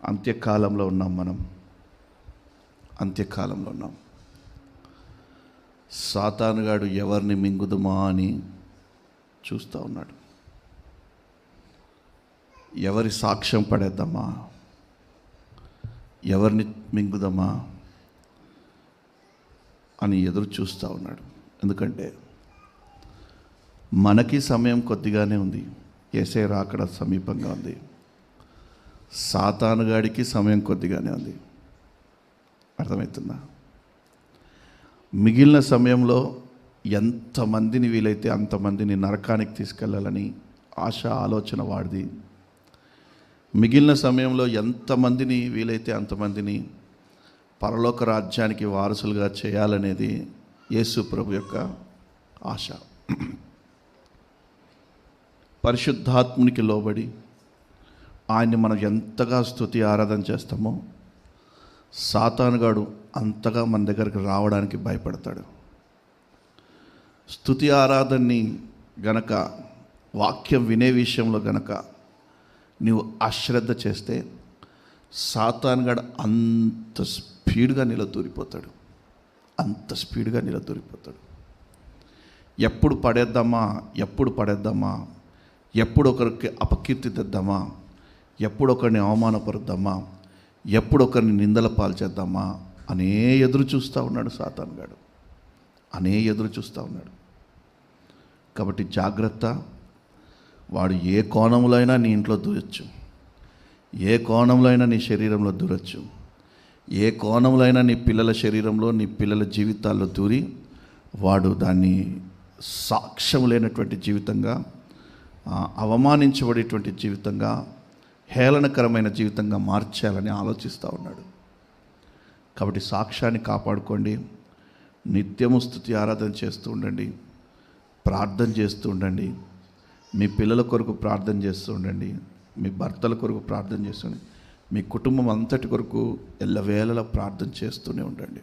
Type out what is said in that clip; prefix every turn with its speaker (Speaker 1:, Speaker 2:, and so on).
Speaker 1: అంత్యకాలంలో ఉన్నాం. మనం అంత్యకాలంలో ఉన్నాం. సాతానుగాడు ఎవరిని మింగుదుమా అని చూస్తూ ఉన్నాడు. ఎవరి సాక్ష్యం పడేద్దామా, ఎవరిని మింగుదామా అని ఎదురు చూస్తూ ఉన్నాడు. ఎందుకంటే మనకి సమయం కొద్దిగానే ఉంది. యేసయ్య రాకడ సమీపంగా ఉంది. సాతానుగాడికి సమయం కొద్దిగానే ఉంది. అర్థమవుతుందా? మిగిలిన సమయంలో ఎంతమందిని వీలైతే అంతమందిని నరకానికి తీసుకెళ్ళాలని ఆశ, ఆలోచన వాడిది. మిగిలిన సమయంలో ఎంతమందిని వీలైతే అంతమందిని పరలోక రాజ్యానికి వారసులుగా చేయాలనేది యేసు ప్రభు యొక్క ఆశ. పరిశుద్ధాత్మునికి లోబడి ఆయన్ని మనం ఎంతగా స్తుతి ఆరాధన చేస్తామో సాతానుగాడు అంతగా మన దగ్గరికి రావడానికి భయపడతాడు. స్తుతి ఆరాధనని గనక, వాక్యం వినే విషయంలో గనక నీవు అశ్రద్ధ చేస్తే సాతానుగాడు అంత స్పీడ్గా నిలదూరిపోతాడు. ఎప్పుడు పడేద్దామా, ఎప్పుడు ఒకరికి అపకీర్తి తెద్దామా, ఎప్పుడు ఒకరిని అవమానపరుద్దామా, ఎప్పుడు ఒకరిని నిందల పాలు చేద్దామా అనే ఎదురు చూస్తూ ఉన్నాడు సాతానుగాడు. కాబట్టి జాగ్రత్త. వాడు ఏ కోణంలో అయినా నీ ఇంట్లో దూరచ్చు, ఏ కోణంలో అయినా నీ శరీరంలో దూరచ్చు, ఏ కోణంలో అయినా నీ పిల్లల శరీరంలో, నీ పిల్లల జీవితాల్లో దూరి వాడు దాన్ని సాక్ష్యం లేనటువంటి జీవితంగా, అవమానించబడేటువంటి జీవితంగా, హేళనకరమైన జీవితంగా మార్చాలని ఆలోచిస్తూ ఉన్నాడు. కాబట్టి సాక్ష్యాన్ని కాపాడుకోండి. నిత్యము స్తుతి ఆరాధన చేస్తూ ఉండండి, ప్రార్థన చేస్తూ ఉండండి, మీ పిల్లల కొరకు ప్రార్థన చేస్తూ ఉండండి, మీ భర్తల కొరకు ప్రార్థన చేస్తూ ఉండండి, మీ కుటుంబం అంతటి కొరకు ఎల్లవేళలా ప్రార్థన చేస్తూనే ఉండండి.